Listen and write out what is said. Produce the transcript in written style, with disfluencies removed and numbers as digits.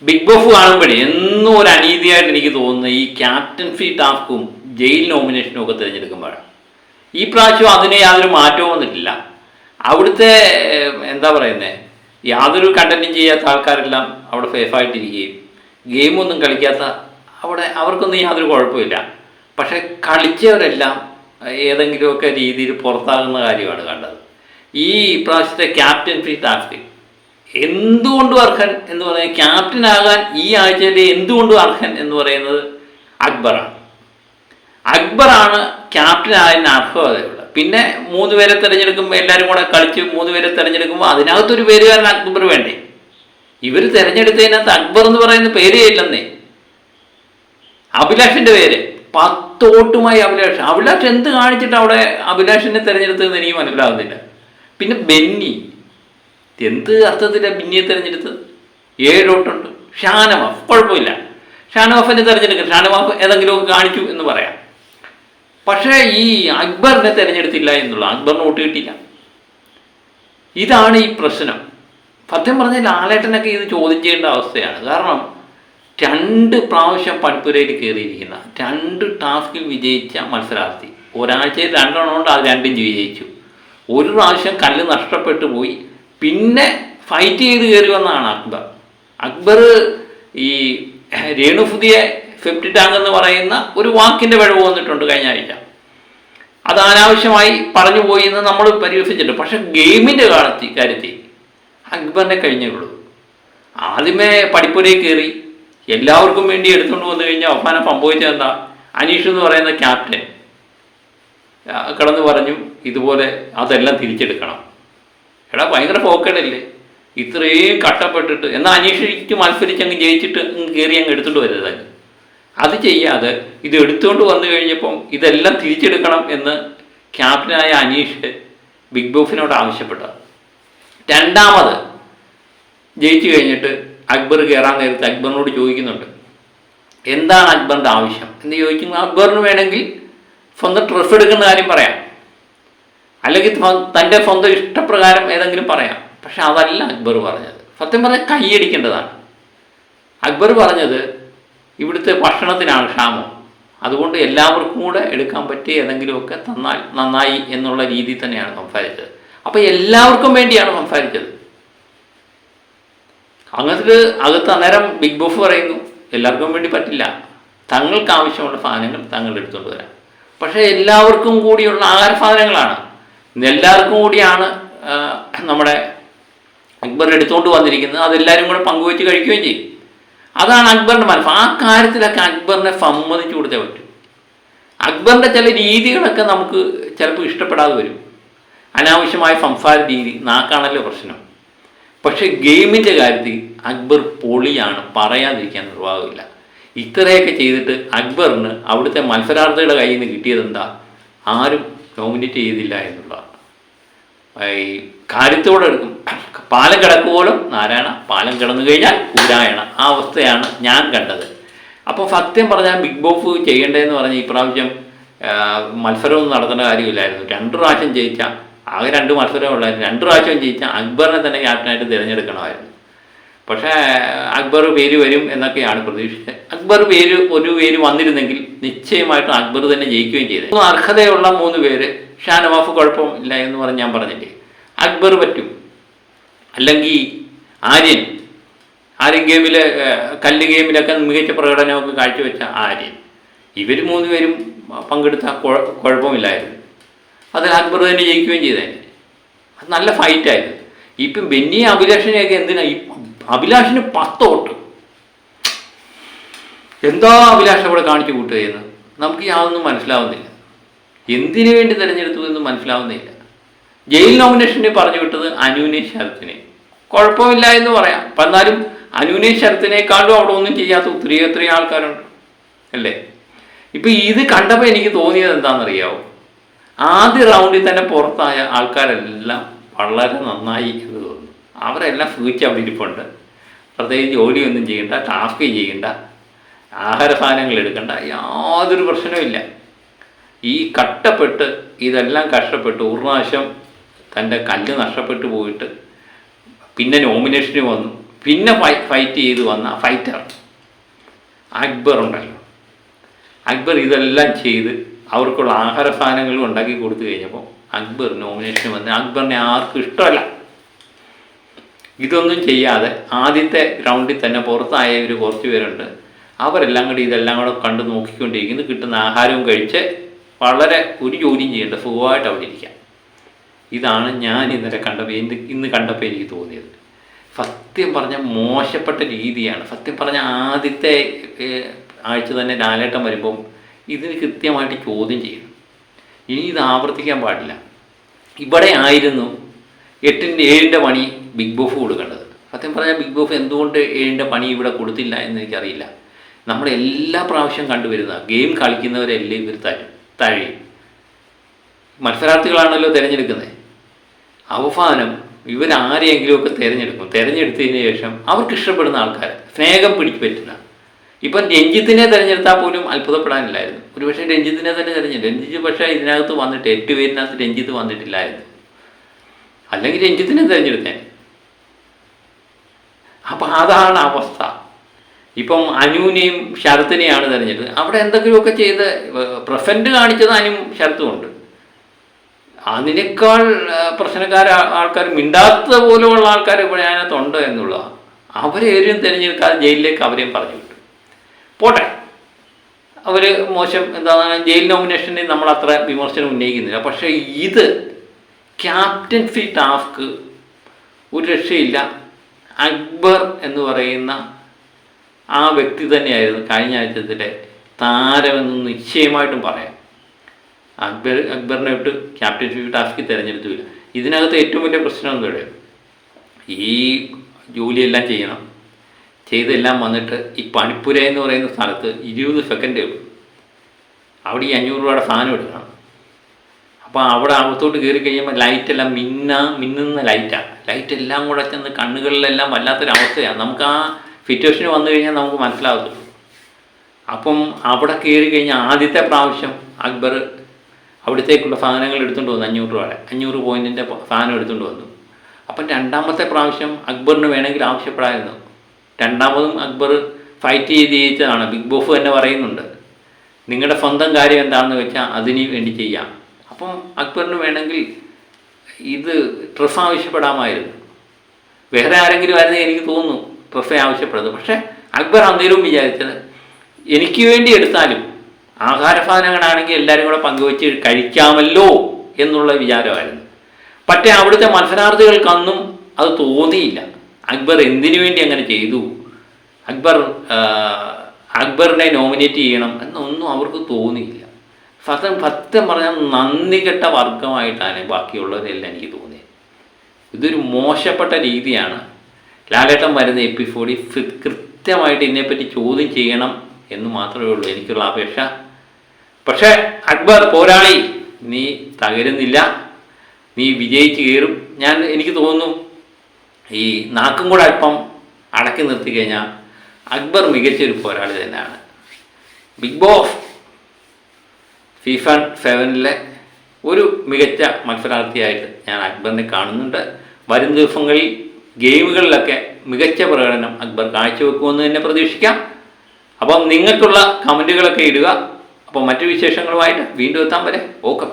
Big boss കാണുമ്പോഴേ എന്നും ഒരു അനീതിയായിട്ട് എനിക്ക് തോന്നുന്നത് ഈ ക്യാപ്റ്റൻസി ടാസ്കും ജയിൽ നോമിനേഷനും ഒക്കെ തിരഞ്ഞെടുക്കുമ്പോഴാണ്. ഈ പ്രാവശ്യം അതിന് യാതൊരു മാറ്റവും വന്നിട്ടില്ല. അവിടുത്തെ എന്താ പറയുന്നത്, യാതൊരു കണ്ടന്റും ചെയ്യാത്ത ആൾക്കാരെല്ലാം അവിടെ സേഫായിട്ടിരിക്കുകയും ഗെയിമൊന്നും കളിക്കാത്ത അവിടെ അവർക്കൊന്നും യാതൊരു കുഴപ്പമില്ല. പക്ഷെ കളിച്ചവരെല്ലാം ഏതെങ്കിലുമൊക്കെ രീതിയിൽ പുറത്താകുന്ന കാര്യമാണ് കണ്ടത്. ഈ പ്രാവശ്യത്തെ ക്യാപ്റ്റൻസി ടാസ്ക് എന്തുകൊണ്ടും അർഹൻ എന്ന് പറയുന്നത്, ക്യാപ്റ്റനാകാൻ ഈ ആഴ്ചയിലെ എന്തുകൊണ്ടും അർഹൻ എന്ന് പറയുന്നത് അക്ബറാണ്. അക്ബറാണ് ക്യാപ്റ്റനായതിന് അർഹതയുള്ളത്. പിന്നെ 3 പേരെ തിരഞ്ഞെടുക്കുമ്പോൾ എല്ലാവരും കൂടെ കളിച്ച് 3 പേരെ തിരഞ്ഞെടുക്കുമ്പോൾ അതിനകത്തൊരു പേരുകാരൻ അക്ബർ വേണ്ടേ? ഇവർ തിരഞ്ഞെടുത്തതിനകത്ത് അക്ബർ എന്ന് പറയുന്ന പേരേ ഇല്ലെന്നേ. അഭിലാഷിൻ്റെ പേര് 10 വോട്ടുമായി അഭിലാഷ് എന്ത് കാണിച്ചിട്ട് അവിടെ അഭിലാഷിനെ തിരഞ്ഞെടുത്തതെന്ന് എനിക്ക് മനസ്സിലാകുന്നില്ല. പിന്നെ ബെന്നി എന്ത് അർത്ഥത്തിലാണ് ബെന്നിയെ തിരഞ്ഞെടുത്തത്? 7 വോട്ടുണ്ട്. ഷാനവാഫ് കുഴപ്പമില്ല, ഷാനവാഫിനെ തിരഞ്ഞെടുക്കുക, ഷാനവാഫ് ഏതെങ്കിലുമൊക്കെ കാണിച്ചു എന്ന് പറയാം. പക്ഷേ ഈ അക്ബറിനെ തിരഞ്ഞെടുത്തില്ല എന്നുള്ള, അക്ബറിന് വോട്ട് കിട്ടിയില്ല. ഇതാണ് ഈ പ്രശ്നം. സത്യം പറഞ്ഞാൽ ലാലേട്ടനൊക്കെ ഇത് ചോദ്യം ചെയ്യേണ്ട അവസ്ഥയാണ്. കാരണം 2 പ്രാവശ്യം പണിപ്പുരയിൽ കയറിയിരിക്കുന്ന, 2 ടാസ്കിൽ വിജയിച്ച മത്സരാർത്ഥി, ഒരാഴ്ചയിൽ 2 എണ്ണം കൊണ്ട് അത് 2ഉം വിജയിച്ചു. ഒരു പ്രാവശ്യം കല്ല് നഷ്ടപ്പെട്ടു പോയി, പിന്നെ ഫൈറ്റ് ചെയ്ത് കയറി വന്നതാണ് അക്ബർ. അക്ബർ ഈ രേണുസുതിയെ ഫെപ്റ്റി ടാങ്ക് എന്ന് പറയുന്ന ഒരു വാക്കിൻ്റെ പിഴവ് വന്നിട്ടുണ്ട് കഴിഞ്ഞ ആഴ്ച. അത് അനാവശ്യമായി പറഞ്ഞു പോയി എന്ന് നമ്മൾ പരിഹസിച്ചിട്ടുണ്ട്. പക്ഷെ ഗെയിമിൻ്റെ കാര്യത്തിൽ അക്ബറിനെ കഴിഞ്ഞുള്ളൂ. ആദ്യമേ പടിപ്പുരയിൽ കയറി എല്ലാവർക്കും വേണ്ടി എടുത്തുകൊണ്ട് വന്നു കഴിഞ്ഞാൽ അവസാനം സംഭവിച്ചത് എന്താ? അനീഷ് എന്ന് പറയുന്ന ക്യാപ്റ്റൻ കിടന്ന് പറഞ്ഞു ഇതുപോലെ അതെല്ലാം തിരിച്ചെടുക്കണം. എടാ ഭയങ്കര പോക്കേടല്ലേ ഇത്രയും കഷ്ടപ്പെട്ടിട്ട്. എന്നാൽ അനീഷിക്ക് മത്സരിച്ചങ്ങ് ജയിച്ചിട്ട് കയറി അങ്ങ് എടുത്തുകൊണ്ട് വരുന്നത്. അത് ചെയ്യാതെ ഇത് എടുത്തുകൊണ്ട് വന്നു കഴിഞ്ഞപ്പം ഇതെല്ലാം തിരിച്ചെടുക്കണം എന്ന് ക്യാപ്റ്റനായ അനീഷ് ബിഗ് ബോസിനോട് ആവശ്യപ്പെട്ടത്. 2ാമത് ജയിച്ചു കഴിഞ്ഞിട്ട് അക്ബർ കയറാൻ നേരത്ത് അക്ബറിനോട് ചോദിക്കുന്നുണ്ട് എന്താണ് അക്ബറിൻ്റെ ആവശ്യം എന്ന് ചോദിക്കുമ്പോൾ അക്ബറിന് വേണമെങ്കിൽ സ്വന്തം ഡ്രസ്സ് എടുക്കുന്ന കാര്യം പറയാം, അല്ലെങ്കിൽ തൻ്റെ സ്വന്തം ഇഷ്ടപ്രകാരം ഏതെങ്കിലും പറയാം. പക്ഷെ അതല്ല അക്ബർ പറഞ്ഞത്. സത്യം പറഞ്ഞാൽ കൈയടിക്കേണ്ടതാണ്. അക്ബർ പറഞ്ഞത് ഇവിടുത്തെ ഭക്ഷണത്തിനാണ് ക്ഷാമം, അതുകൊണ്ട് എല്ലാവർക്കും കൂടെ എടുക്കാൻ പറ്റിയ ഏതെങ്കിലുമൊക്കെ തന്നാൽ നന്നായി എന്നുള്ള രീതിയിൽ തന്നെയാണ് സംസാരിച്ചത്. അപ്പോൾ എല്ലാവർക്കും വേണ്ടിയാണ് സംസാരിച്ചത്. അങ്ങനത്തെ അകത്ത് അന്നേരം ബിഗ് ബോസ് പറയുന്നു എല്ലാവർക്കും വേണ്ടി പറ്റില്ല, തങ്ങൾക്ക് ആവശ്യമുള്ള സാധനങ്ങൾ തങ്ങൾ എടുത്തുകൊണ്ട് വരാം. പക്ഷേ എല്ലാവർക്കും കൂടിയുള്ള ആഹാര സാധനങ്ങളാണ്, എല്ലാവർക്കും കൂടിയാണ് നമ്മുടെ അക്ബർ എടുത്തുകൊണ്ട് വന്നിരിക്കുന്നത്. അതെല്ലാവരും കൂടെ പങ്കുവെച്ച് കഴിക്കുകയും ചെയ്യും. അതാണ് അക്ബറിൻ്റെ മനസ്സ്. ആ കാര്യത്തിലൊക്കെ അക്ബറിനെ സമ്മതിച്ചു കൊടുത്തേ പറ്റും. അക്ബറിൻ്റെ ചില രീതികളൊക്കെ നമുക്ക് ചിലപ്പോൾ ഇഷ്ടപ്പെടാതെ വരും. അനാവശ്യമായ സംസാര രീതി, നാക്കാണല്ലോ പ്രശ്നം. പക്ഷേ ഗെയിമിൻ്റെ കാര്യത്തിൽ അക്ബർ പൊളിയാണ്, പറയാതിരിക്കാൻ നിർവാഹമില്ല. ഇത്രയൊക്കെ ചെയ്തിട്ട് അക്ബറിന് അവിടുത്തെ മത്സരാർത്ഥികളുടെ കയ്യിൽ നിന്ന് കിട്ടിയതെന്താ? ആരും നോമിനേറ്റ് ചെയ്തില്ല എന്നുള്ളതാണ്. ഈ കാര്യത്തോടെ എടുക്കും. പാലം കിടക്കുമ്പോഴും നാരായണ, പാലം കിടന്നു കഴിഞ്ഞാൽ ഊരായണ, ആ അവസ്ഥയാണ് ഞാൻ കണ്ടത്. അപ്പോൾ സത്യം പറഞ്ഞാൽ ബിഗ് ബോസ് ചെയ്യേണ്ടതെന്ന് പറഞ്ഞാൽ ഈ പ്രാവശ്യം മത്സരമൊന്നും നടത്തേണ്ട കാര്യമില്ലായിരുന്നു. 2 പ്രാവശ്യം ജയിച്ച, ആകെ 2 മത്സരമേ ഉള്ളായിരുന്നു, 2 പ്രാവശ്യം ജയിച്ച അക്ബറിനെ തന്നെ ക്യാപ്റ്റനായിട്ട് തിരഞ്ഞെടുക്കണമായിരുന്നു. പക്ഷേ അക്ബർ പേര് വരും എന്നൊക്കെയാണ് പ്രതീക്ഷിച്ചത്. അക്ബർ ഒരു പേര് വന്നിരുന്നെങ്കിൽ നിശ്ചയമായിട്ടും അക്ബർ തന്നെ ജയിക്കുകയും ചെയ്തത്. അർഹതയുള്ള 3 പേര്, ഷാനവാഫ് കുഴപ്പമില്ല എന്ന് പറഞ്ഞ് ഞാൻ പറഞ്ഞില്ലേ, അക്ബർ പറ്റും. അല്ലെങ്കിൽ ആര്യൻ ഗെയിമിൽ, കല്ല് ഗെയിമിലൊക്കെ മികച്ച പ്രകടനമൊക്കെ കാഴ്ചവെച്ച ആര്യൻ, ഇവർ 3 പേരും പങ്കെടുത്ത കുഴപ്പമില്ലായിരുന്നു. അതിൽ അക്ബർ തന്നെ ജയിക്കുകയും ചെയ്തേനെ. അത് നല്ല ഫൈറ്റായിരുന്നു. ഇപ്പം ബെന്നി അഭിലാഷിനെയൊക്കെ എന്തിനാ? അഭിലാഷിന് 10 വോട്ട്. എന്താ അഭിലാഷ് അവിടെ കാണിച്ചു കൂട്ടുകയെന്ന് നമുക്ക് യാതൊന്നും മനസ്സിലാവുന്നില്ല. എന്തിനു വേണ്ടി തിരഞ്ഞെടുത്തു എന്ന് മനസ്സിലാവുന്നില്ല. ജയിൽ നോമിനേഷനെ പറഞ്ഞു വിട്ടത് അനുവിനെ ശരത്തിനെ, കുഴപ്പമില്ല എന്ന് പറയാം. എന്നാലും അനുവിനെ ശരത്തിനേക്കാളും അവിടെ ഒന്നും ചെയ്യാത്ത ഒത്തിരി ആൾക്കാരുണ്ട് അല്ലേ? ഇപ്പം ഇത് കണ്ടപ്പോൾ എനിക്ക് തോന്നിയത് എന്താണെന്നറിയാമോ? ആദ്യ റൗണ്ടിൽ തന്നെ പുറത്തായ ആൾക്കാരെല്ലാം വളരെ നന്നായി എന്ന് തോന്നുന്നു. അവരെല്ലാം സൂചിച്ച് അവിടെ ഇരിപ്പുണ്ട്. പ്രത്യേകിച്ച് ജോലിയൊന്നും ചെയ്യണ്ട, ടാസ്ക് ചെയ്യണ്ട, ആഹാര സാധനങ്ങൾ എടുക്കണ്ട, യാതൊരു പ്രശ്നവുമില്ല. ഈ കഷ്ടപ്പെട്ട് ഇതെല്ലാം കഷ്ടപ്പെട്ട് ഒരു പ്രാവശ്യം തൻ്റെ കല്ല് നഷ്ടപ്പെട്ടു പോയിട്ട് പിന്നെ നോമിനേഷന് വന്നു, പിന്നെ ഫൈറ്റ് ചെയ്ത് വന്ന ഫൈറ്റർ അക്ബർ ഉണ്ടല്ലോ, അക്ബർ ഇതെല്ലാം ചെയ്ത് അവർക്കുള്ള ആഹാര സാധനങ്ങളും ഉണ്ടാക്കി കൊടുത്തു കഴിഞ്ഞപ്പോൾ അക്ബർ നോമിനേഷൻ വന്ന് അക്ബറിനെ ആർക്കും ഇഷ്ടമല്ല. ഇതൊന്നും ചെയ്യാതെ ആദ്യത്തെ റൗണ്ടിൽ തന്നെ പുറത്തായവർ കുറച്ച് പേരുണ്ട്. അവരെല്ലാം കൂടി ഇതെല്ലാം കൂടെ കണ്ട് നോക്കിക്കൊണ്ടിരിക്കുന്നു. കിട്ടുന്ന ആഹാരവും കഴിച്ച് വളരെ ഒരു ജോലിയും ചെയ്യേണ്ട സുഖമായിട്ട് അവിടെ ഇരിക്കാം. ഇതാണ് ഞാൻ ഇന്നലെ കണ്ടപ്പോൾ ഇന്ന് കണ്ടപ്പോൾ എനിക്ക് തോന്നിയത്. സത്യം പറഞ്ഞാൽ മോശപ്പെട്ട രീതിയാണ്. സത്യം പറഞ്ഞാൽ ആദ്യത്തെ ആഴ്ച തന്നെ ലാലേട്ടൻ വരുമ്പം ഇതിന് കൃത്യമായിട്ട് ചോദ്യം ചെയ്യണം. ഇനി ഇത് ആവർത്തിക്കാൻ പാടില്ല. ഇവിടെ ആയിരുന്നു 8-7 പണി ബിഗ് ബോസ് കൊടുക്കേണ്ടത്. സത്യം പറഞ്ഞാൽ ബിഗ് ബോസ് എന്തുകൊണ്ട് 7 പണി ഇവിടെ കൊടുത്തില്ല എന്ന് എനിക്കറിയില്ല. നമ്മൾ എല്ലാ പ്രാവശ്യം കണ്ടുവരുന്ന ഗെയിം കളിക്കുന്നവരെല്ലാം ഇവർ തഴയും. മത്സരാർത്ഥികളാണല്ലോ തിരഞ്ഞെടുക്കുന്നത്. അവസാനം ഇവരാരെയെങ്കിലുമൊക്കെ തിരഞ്ഞെടുക്കും. തിരഞ്ഞെടുത്തതിന് ശേഷം അവർക്ക് ഇഷ്ടപ്പെടുന്ന ആൾക്കാർ സ്നേഹം പിടിച്ചു പറ്റുന്ന, ഇപ്പം രഞ്ജിത്തിനെ തിരഞ്ഞെടുത്താൽ പോലും അത്ഭുതപ്പെടാനില്ലായിരുന്നു. ഒരുപക്ഷെ രഞ്ജിത്തിനെ തന്നെ തിരഞ്ഞെടുത്തു. രഞ്ജിത്ത് പക്ഷേ ഇതിനകത്ത് വന്നിട്ട് 8 പേരിനകത്ത് രഞ്ജിത്ത് വന്നിട്ടില്ലായിരുന്നു. അല്ലെങ്കിൽ രഞ്ജിത്തിനെ തിരഞ്ഞെടുത്തേനെ. അപ്പം അതാണ് അവസ്ഥ. ഇപ്പം അനുവിനെയും ശരത്തിനെയാണ് തിരഞ്ഞെടുത്തത്. അവിടെ എന്തെങ്കിലുമൊക്കെ ചെയ്ത് പ്രസൻറ്റ് കാണിച്ചത് അനുവും ശരത്തും ഉണ്ട്. അതിനേക്കാൾ പ്രശ്നക്കാർ ആൾക്കാർ, മിണ്ടാത്ത പോലെയുള്ള ആൾക്കാർ ഇവിടെ അതിനകത്തുണ്ട് എന്നുള്ളതാണ്. അവരെയും തിരഞ്ഞെടുക്കാതെ ജയിലിലേക്ക് അവരെയും പറഞ്ഞു വിട്ടു. പോട്ടെ, അവർ മോശം എന്താണ് ജയിൽ നോമിനേഷനിൽ നമ്മൾ അത്ര വിമർശനം ഉന്നയിക്കുന്നില്ല. പക്ഷേ ഇത് ക്യാപ്റ്റൻസി ടാസ്ക് ഒരു രക്ഷയില്ല. അക്ബർ എന്ന് പറയുന്ന ആ വ്യക്തി തന്നെയായിരുന്നു കഴിഞ്ഞ ആഴ്ചത്തിലെ താരമെന്ന് നിശ്ചയമായിട്ടും പറയാം. അക്ബറിനെ വിട്ട് ക്യാപ്റ്റൻസി ടാസ്കിൽ തിരഞ്ഞെടുത്തില്ല. ഇതിനകത്ത് ഏറ്റവും വലിയ പ്രശ്നം എന്താ പറയുക, ഈ ജോലിയെല്ലാം ചെയ്യണം, ചെയ്തെല്ലാം വന്നിട്ട് ഈ പണിപ്പുര എന്ന് പറയുന്ന സ്ഥലത്ത് 20 സെക്കൻഡേ ഉള്ളൂ. അവിടെ ഈ 500 രൂപയുടെ സാധനം എടുക്കണം. അപ്പോൾ അവിടെ അകത്തോട്ട് കയറി കഴിയുമ്പോൾ ലൈറ്റെല്ലാം മിന്നുന്ന ലൈറ്റാണ്. ലൈറ്റെല്ലാം കൂടെ ചെന്ന് കണ്ണുകളിലെല്ലാം വല്ലാത്തൊരവസ്ഥയാണ്. നമുക്ക് ആ സിറ്റുവേഷന് വന്നു കഴിഞ്ഞാൽ നമുക്ക് മനസ്സിലാകത്തുള്ളൂ. അപ്പം അവിടെ കയറി കഴിഞ്ഞാൽ ആദ്യത്തെ പ്രാവശ്യം അക്ബർ അവിടത്തേക്കുള്ള സാധനങ്ങൾ എടുത്തുകൊണ്ട് വന്നു. 500 രൂപയുടെ 500 പോയിൻറ്റിൻ്റെ സാധനം എടുത്തുകൊണ്ട് വന്നു. അപ്പം രണ്ടാമത്തെ പ്രാവശ്യം അക്ബറിന് വേണമെങ്കിൽ ആവശ്യപ്പെടായിരുന്നു. രണ്ടാമതും അക്ബർ ഫൈറ്റ് ചെയ്ത് ജയിച്ചതാണ്. ബിഗ് ബോസ് തന്നെ പറയുന്നുണ്ട്, നിങ്ങളുടെ സ്വന്തം കാര്യം എന്താണെന്ന് വെച്ചാൽ അതിന് വേണ്ടി ചെയ്യാം. അപ്പം അക്ബറിന് വേണമെങ്കിൽ ഇത് ട്രഫ് ആവശ്യപ്പെടാമായിരുന്നു. വേറെ ആരെങ്കിലും ആയിരുന്നെങ്കിൽ എനിക്ക് തോന്നുന്നു ട്രഫ് ആവശ്യപ്പെടുന്നത്. പക്ഷേ അക്ബർ അന്നേരവും വിചാരിച്ചത് എനിക്ക് വേണ്ടി എടുത്താലും ആഹാര സാധനങ്ങളാണെങ്കിൽ എല്ലാവരും കൂടെ പങ്കുവെച്ച് കഴിക്കാമല്ലോ എന്നുള്ള വിചാരമായിരുന്നു. പക്ഷേ അവിടുത്തെ മത്സരാർത്ഥികൾക്കൊന്നും അത് തോന്നിയില്ല. അക്ബർ എന്തിനു വേണ്ടി അങ്ങനെ ചെയ്തു, അക്ബറിനെ നോമിനേറ്റ് ചെയ്യണം എന്നൊന്നും അവർക്ക് തോന്നിയില്ല. സത്യം പറഞ്ഞാൽ നന്ദി കെട്ട വർഗമായിട്ടാണ് ബാക്കിയുള്ളവരെല്ലാം എനിക്ക് തോന്നിയത്. ഇതൊരു മോശപ്പെട്ട രീതിയാണ്. ലാലേട്ടൻ വരുന്ന എപ്പിസോഡിൽ കൃത്യമായിട്ട് ഇതിനെപ്പറ്റി ചോദ്യം ചെയ്യണം എന്ന് മാത്രമേ ഉള്ളൂ എനിക്കുള്ള അപേക്ഷ. പക്ഷേ അക്ബർ പോരാളി, നീ തകരുന്നില്ല, നീ വിജയിച്ച് കയറും. എനിക്ക് തോന്നുന്നു ഈ നാക്കും കൂടെ അല്പം അടക്കി നിർത്തി കഴിഞ്ഞാൽ അക്ബർ മികച്ചൊരു പോരാളി തന്നെയാണ്. ബിഗ് ബോസ് സീസൺ 7 ഒരു മികച്ച മത്സരാർത്ഥിയായിട്ട് ഞാൻ അക്ബറിനെ കാണുന്നുണ്ട്. വരും ദിവസങ്ങളിൽ ഗെയിമുകളിലൊക്കെ മികച്ച പ്രകടനം അക്ബർ കാഴ്ചവെക്കുമെന്ന് തന്നെ പ്രതീക്ഷിക്കാം. അപ്പം നിങ്ങൾക്കുള്ള കമൻറ്റുകളൊക്കെ ഇടുക. അപ്പോൾ മറ്റു വിശേഷങ്ങളുമായിട്ട് വീണ്ടും എത്താൻ വരെ ഓക്കെ.